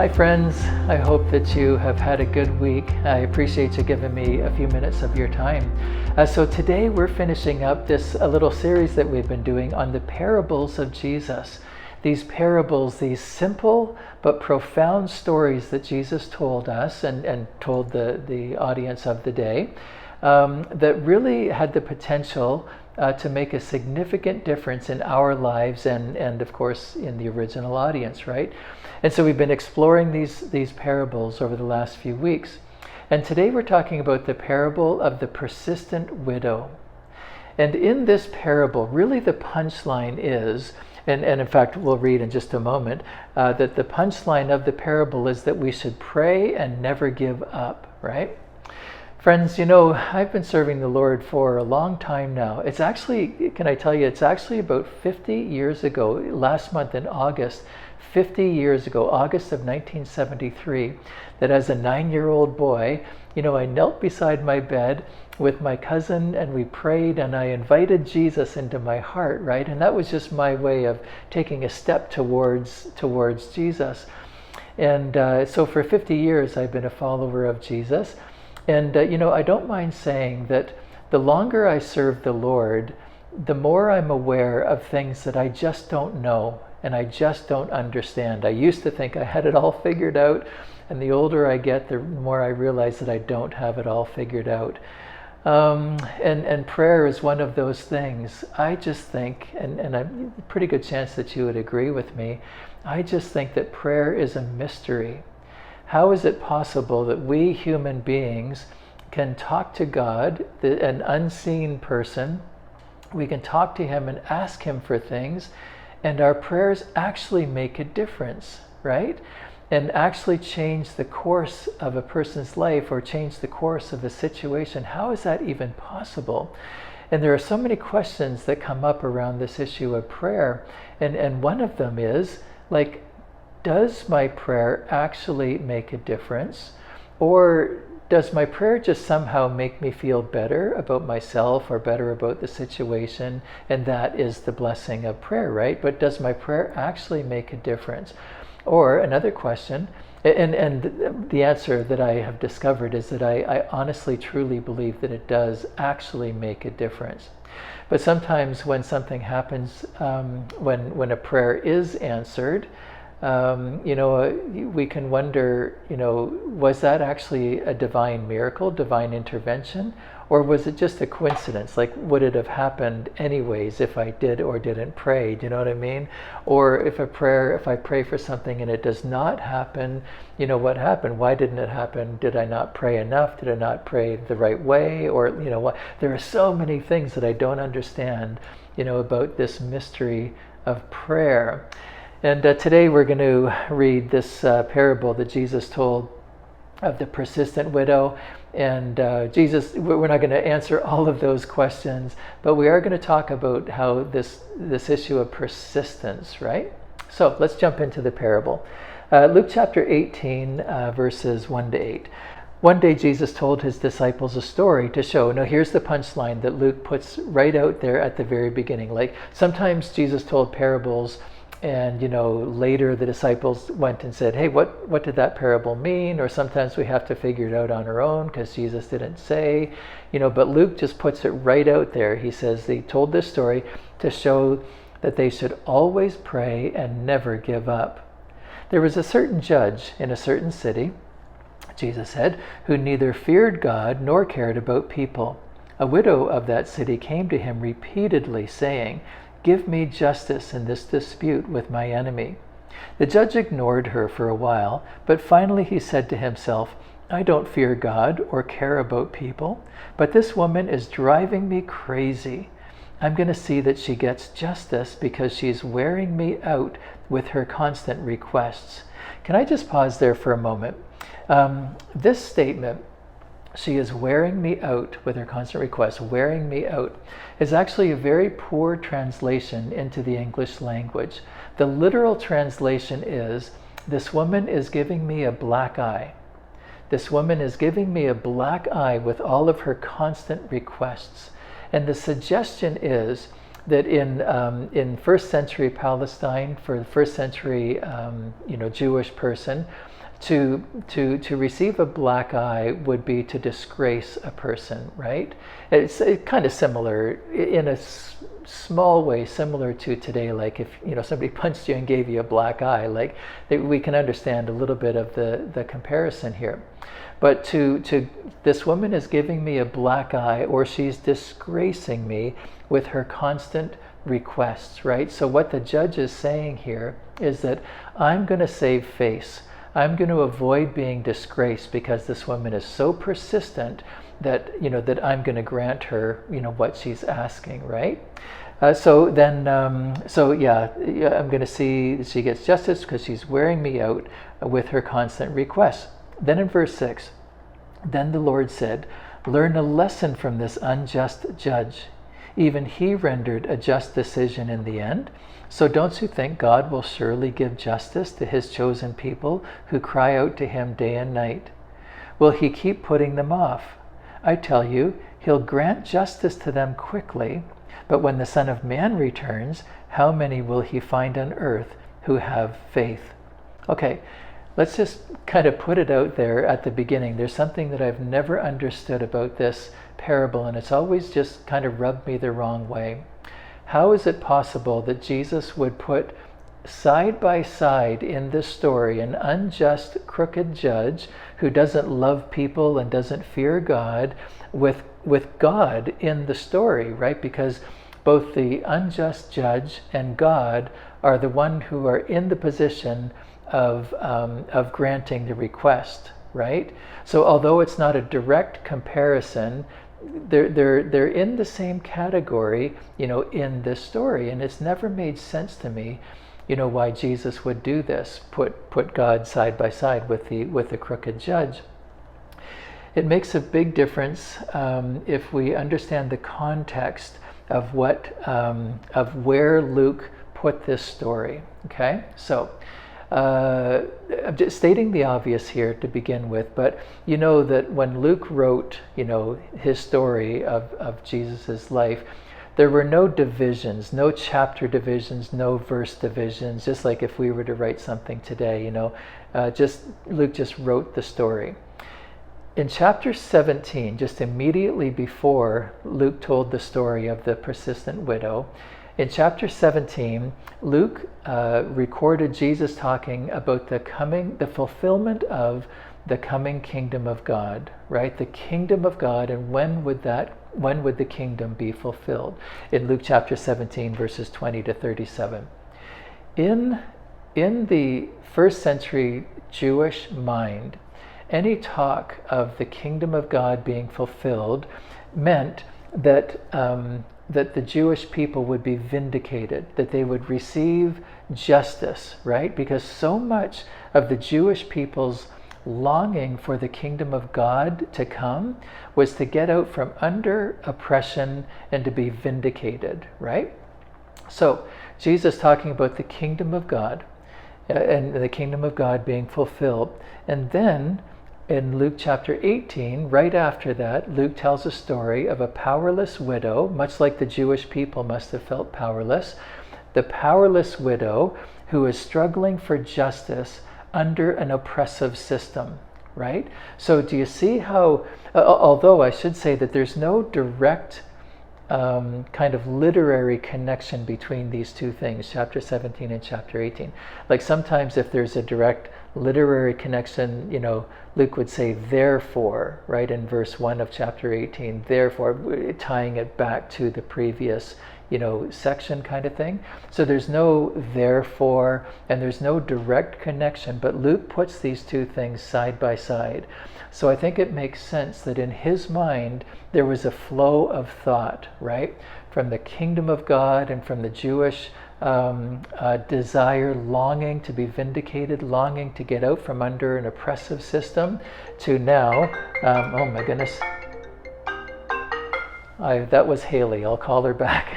Hi friends, I hope that you have had a good week. I appreciate you giving me a few minutes of your time. So today we're finishing up this little series that we've been doing on the parables of Jesus. These parables, these simple but profound stories that Jesus told us and told the audience of the day, that really had the potential to make a significant difference in our lives and of course in the original audience, right? And so we've been exploring these parables over the last few weeks. And today we're talking about the parable of the persistent widow. And in this parable, really the punchline is, and in fact we'll read in just a moment, that the punchline of the parable is that we should pray and never give up, right? Friends, you know, I've been serving the Lord for a long time now. It's actually, can I tell you, it's actually about 50 years ago, last month in August, 50 years ago, August of 1973, that as a 9-year-old boy, you know, I knelt beside my bed with my cousin and we prayed and I invited Jesus into my heart, right? And that was just my way of taking a step towards Jesus. And so for 50 years, I've been a follower of Jesus. And, you know, I don't mind saying that the longer I serve the Lord, the more I'm aware of things that I just don't know and I just don't understand. I used to think I had it all figured out, and the older I get, the more I realize that I don't have it all figured out. And prayer is one of those things. I just think, and a pretty good chance that you would agree with me, I just think that prayer is a mystery. How is it possible that we human beings can talk to God, an unseen person? We can talk to him and ask him for things, and our prayers actually make a difference, right? And actually change the course of a person's life or change the course of a situation. How is that even possible? And there are so many questions that come up around this issue of prayer. And one of them is, like, does my prayer actually make a difference? Or does my prayer just somehow make me feel better about myself or better about the situation? And that is the blessing of prayer, right? But does my prayer actually make a difference? Or another question, and the answer that I have discovered is that I honestly, truly believe that it does actually make a difference. But sometimes when something happens, when a prayer is answered, you know, we can wonder, you know, was that actually a divine miracle, divine intervention, or was it just a coincidence? Like, would it have happened anyways if I did or didn't pray? Do you know what I mean? Or if I pray for something and it does not happen, you know, what happened? Why didn't it happen? Did I not pray enough? Did I not pray the right way? Or, you know, what? There are so many things that I don't understand, you know, about this mystery of prayer. And today we're going to read this parable that Jesus told of the persistent widow. And we're not going to answer all of those questions, but we are going to talk about how this issue of persistence, right? So let's jump into the parable. Luke chapter 18, verses 1 to 8. One day Jesus told his disciples a story to show, now here's the punchline that Luke puts right out there at the very beginning. Like, sometimes Jesus told parables and, you know, later the disciples went and said, hey, what did that parable mean? Or sometimes we have to figure it out on our own because Jesus didn't say, you know, but Luke just puts it right out there. He says they told this story to show that they should always pray and never give up. There was a certain judge in a certain city, Jesus said, who neither feared God nor cared about people. A widow of that city came to him repeatedly saying, give me justice in this dispute with my enemy. The judge ignored her for a while, but finally he said to himself, I don't fear God or care about people, but this woman is driving me crazy. I'm going to see that she gets justice because she's wearing me out with her constant requests. Can I just pause there for a moment? This statement, she is wearing me out with her constant requests, wearing me out, is actually a very poor translation into the English language. The literal translation is, this woman is giving me a black eye. This woman is giving me a black eye with all of her constant requests. And the suggestion is that in first century Palestine, for the first century Jewish person, to receive a black eye would be to disgrace a person, right? It's kind of similar in a small way, similar to today. Like if somebody punched you and gave you a black eye, like we can understand a little bit of the comparison here. But to this woman is giving me a black eye, or she's disgracing me with her constant requests, right? So what the judge is saying here is that I'm going to save face. I'm going to avoid being disgraced because this woman is so persistent that I'm going to grant her what she's asking, right? So I'm going to see that she gets justice because she's wearing me out with her constant requests. Then in verse 6, then the Lord said, learn a lesson from this unjust judge. Even he rendered a just decision in the end. So don't you think God will surely give justice to his chosen people who cry out to him day and night? Will he keep putting them off? I tell you, he'll grant justice to them quickly. But when the Son of Man returns, how many will he find on earth who have faith? Okay, let's just kind of put it out there at the beginning. There's something that I've never understood about this parable, and it's always just kind of rubbed me the wrong way. How is it possible that Jesus would put side by side in this story an unjust, crooked judge who doesn't love people and doesn't fear God with God in the story, right? Because both the unjust judge and God are the one who are in the position of granting the request, right? So although it's not a direct comparison, they're in the same category, in this story, and it's never made sense to me, why Jesus would do this, put God side by side with the crooked judge. It makes a big difference if we understand the context of where Luke put this story. Okay, so I'm just stating the obvious here to begin with, but that when Luke wrote, his story of Jesus's life, there were no divisions, no chapter divisions, no verse divisions. Just like if we were to write something today, Luke just wrote the story. In chapter 17, just immediately before Luke told the story of the persistent widow, in chapter 17, Luke recorded Jesus talking about the fulfillment of the coming kingdom of God, right? The kingdom of God, and when would the kingdom be fulfilled? In Luke chapter 17, verses 20 to 37. In the first century Jewish mind, any talk of the kingdom of God being fulfilled meant that the Jewish people would be vindicated, that they would receive justice, right? Because so much of the Jewish people's longing for the kingdom of God to come was to get out from under oppression and to be vindicated, right? So Jesus talking about the kingdom of God and the kingdom of God being fulfilled. And then in Luke chapter 18, right after that, Luke tells a story of a powerless widow, much like the Jewish people must have felt powerless. The powerless widow who is struggling for justice under an oppressive system, right? So do you see how, although I should say that there's no direct kind of literary connection between these two things, chapter 17 and chapter 18. Like sometimes if there's a direct literary connection, Luke would say therefore, right, in verse 1 of chapter 18, therefore, tying it back to the previous section kind of thing. So there's no therefore and there's no direct connection, but Luke puts these two things side by side. So I think it makes sense that in his mind there was a flow of thought, right, from the kingdom of God and from the Jewish desire, longing to be vindicated, longing to get out from under an oppressive system, to now, oh my goodness, that was Haley. I'll call her back.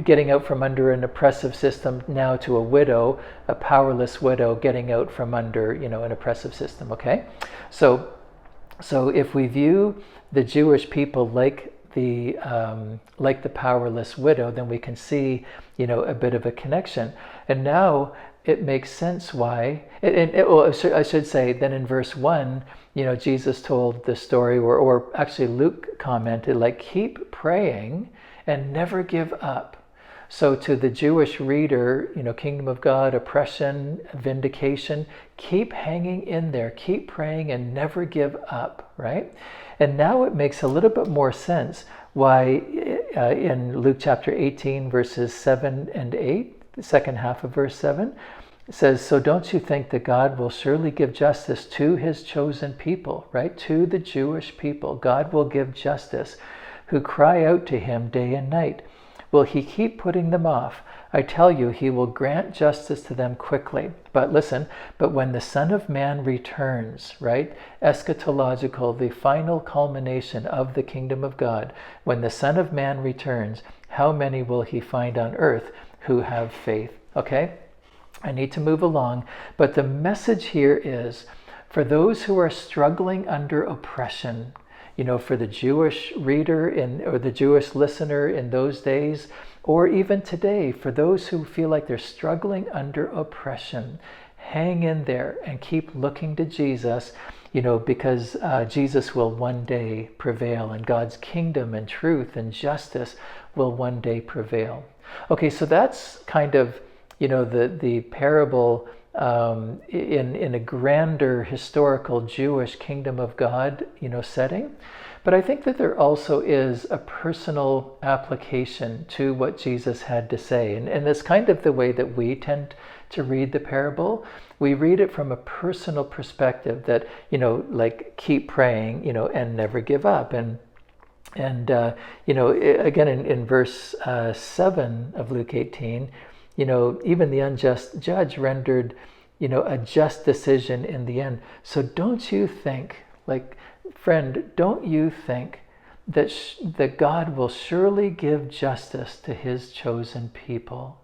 Getting out from under an oppressive system now to a widow, a powerless widow getting out from under, an oppressive system. Okay, so if we view the Jewish people like the powerless widow, then we can see, a bit of a connection. And now it makes sense why. Well, I should say, then in verse 1, Jesus told the story, or actually Luke commented, like, keep praying and never give up. So to the Jewish reader, kingdom of God, oppression, vindication, keep hanging in there, keep praying and never give up, right? And now it makes a little bit more sense why in Luke chapter 18, verses 7 and 8, the second half of verse 7, it says, so don't you think that God will surely give justice to his chosen people, right? To the Jewish people. God will give justice, who cry out to him day and night. Will he keep putting them off? I tell you, he will grant justice to them quickly. But listen, but when the Son of Man returns, right? Eschatological, the final culmination of the kingdom of God. When the Son of Man returns, how many will he find on earth who have faith? Okay? I need to move along, but the message here is for those who are struggling under oppression, for the Jewish reader or the Jewish listener in those days, or even today, for those who feel like they're struggling under oppression, hang in there and keep looking to Jesus, because Jesus will one day prevail, and God's kingdom and truth and justice will one day prevail. Okay, so that's kind of the parable in a grander historical Jewish kingdom of God, setting. But I think that there also is a personal application to what Jesus had to say. And that's kind of the way that we tend to read the parable. We read it from a personal perspective that, like keep praying, and never give up. And again, in verse 7 of Luke 18, even the unjust judge rendered, a just decision in the end. So don't you think, friend, don't you think that God will surely give justice to his chosen people?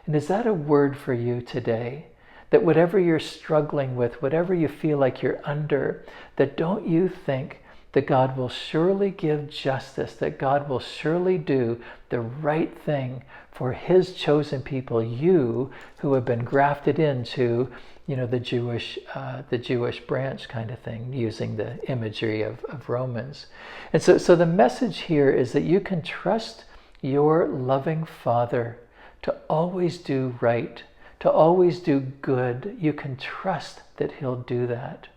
And is that a word for you today? That whatever you're struggling with, whatever you feel like you're under, that don't you think that God will surely give justice, that God will surely do the right thing for his chosen people, you who have been grafted into, the Jewish branch kind of thing, using the imagery of Romans. And so the message here is that you can trust your loving Father to always do right, to always do good. You can trust that he'll do that.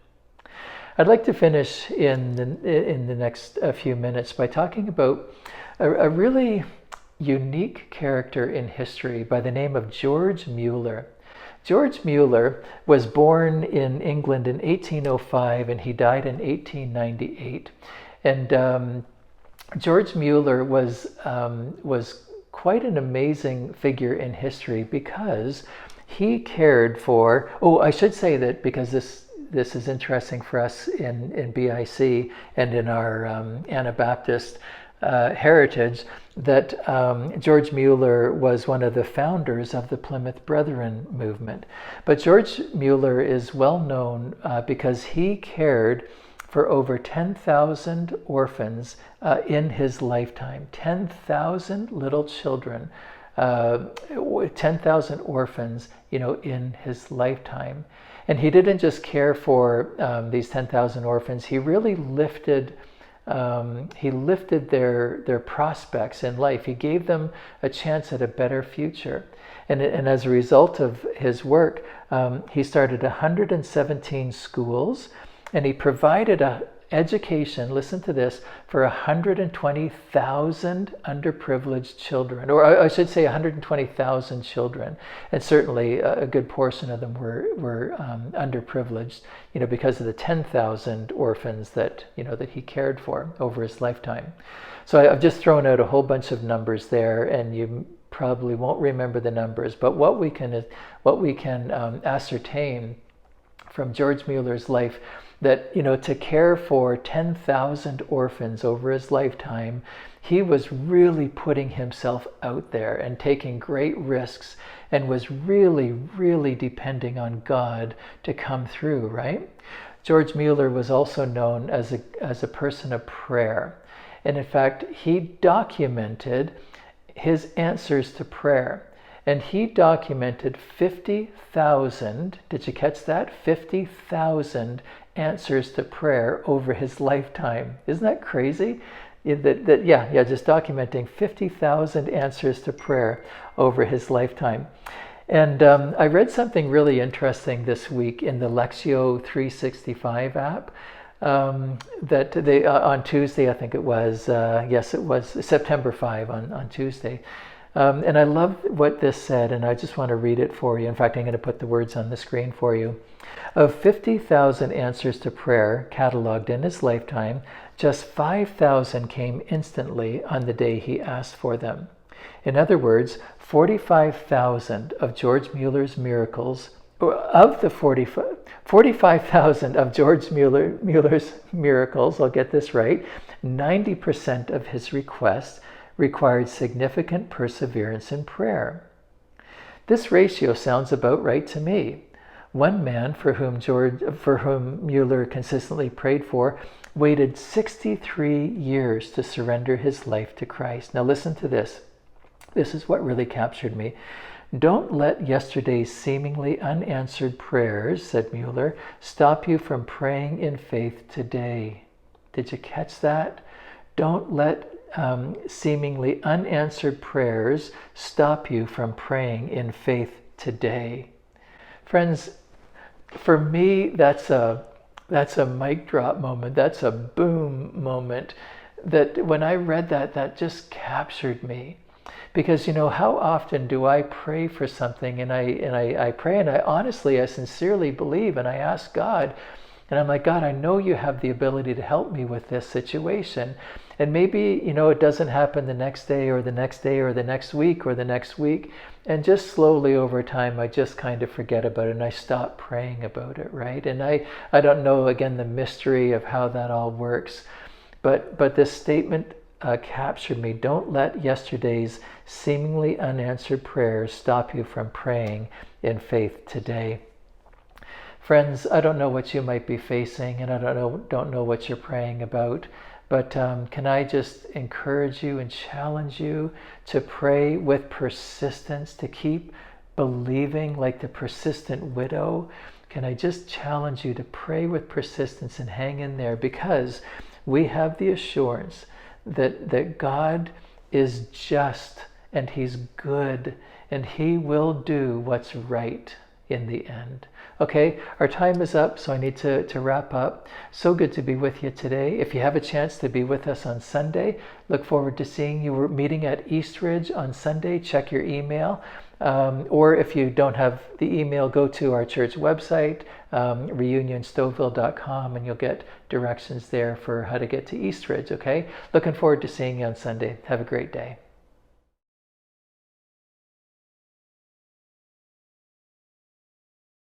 I'd like to finish in the next few minutes by talking about a really unique character in history by the name of George Mueller. George Mueller was born in England in 1805 and he died in 1898. And George Mueller was quite an amazing figure in history because he cared for, I should say that because this is interesting for us in BIC and in our Anabaptist heritage, that George Mueller was one of the founders of the Plymouth Brethren movement. But George Mueller is well known because he cared for over 10,000 orphans in his lifetime. 10,000 little children, 10,000 orphans, in his lifetime. And he didn't just care for these 10,000 orphans. He really lifted their prospects in life. He gave them a chance at a better future. And as a result of his work, he started 117 schools, and he provided a education, listen to this, for 120,000 underprivileged children, or I should say 120,000 children. And certainly a good portion of them were underprivileged, because of the 10,000 orphans that he cared for over his lifetime. So I've just thrown out a whole bunch of numbers there, and you probably won't remember the numbers, but what we can ascertain from George Mueller's life, that to care for 10,000 orphans over his lifetime, he was really putting himself out there and taking great risks, and was really, really depending on God to come through, right? George Mueller was also known as a person of prayer. And in fact, he documented his answers to prayer. And he documented 50,000, did you catch that? 50,000 answers to prayer over his lifetime. Isn't that crazy? Just documenting 50,000 answers to prayer over his lifetime. And I read something really interesting this week in the Lectio 365 app. That they on Tuesday, I think it was, yes, it was September 5 on Tuesday. And I love what this said, and I just want to read it for you. In fact, I'm going to put the words on the screen for you. Of 50,000 answers to prayer cataloged in his lifetime, just 5,000 came instantly on the day he asked for them. In other words, 45,000 of George Mueller's miracles, of the 45,000 of George Mueller's miracles, I'll get this right, 90% of his requests required significant perseverance in prayer. This ratio sounds about right to me. One man for whom Mueller consistently prayed for waited 63 years to surrender his life to Christ. Now listen to this. This is what really captured me. Don't let yesterday's seemingly unanswered prayers, said Mueller, stop you from praying in faith today. Did you catch that? Don't let seemingly unanswered prayers stop you from praying in faith today. Friends, for me, that's a mic drop moment. That's a boom moment. That when I read that, that just captured me. Because, how often do I pray for something and I pray and I sincerely believe and I ask God, and I'm like, God, I know you have the ability to help me with this situation. And maybe, it doesn't happen the next day or the next day or the next week or the next week. And just slowly over time, I just kind of forget about it and I stop praying about it, right? And I don't know, again, the mystery of how that all works. But this statement captured me. Don't let yesterday's seemingly unanswered prayers stop you from praying in faith today. Friends, I don't know what you might be facing, and I don't know what you're praying about, but can I just encourage you and challenge you to pray with persistence, to keep believing like the persistent widow? Can I just challenge you to pray with persistence and hang in there, because we have the assurance that God is just and He's good and He will do what's right in the end. Okay, our time is up, so I need to wrap up. So good to be with you today. If you have a chance to be with us on Sunday, look forward to seeing you. We're meeting at Eastridge on Sunday. Check your email. Or if you don't have the email, go to our church website, reunionstouffville.com, and you'll get directions there for how to get to Eastridge, okay? Looking forward to seeing you on Sunday. Have a great day.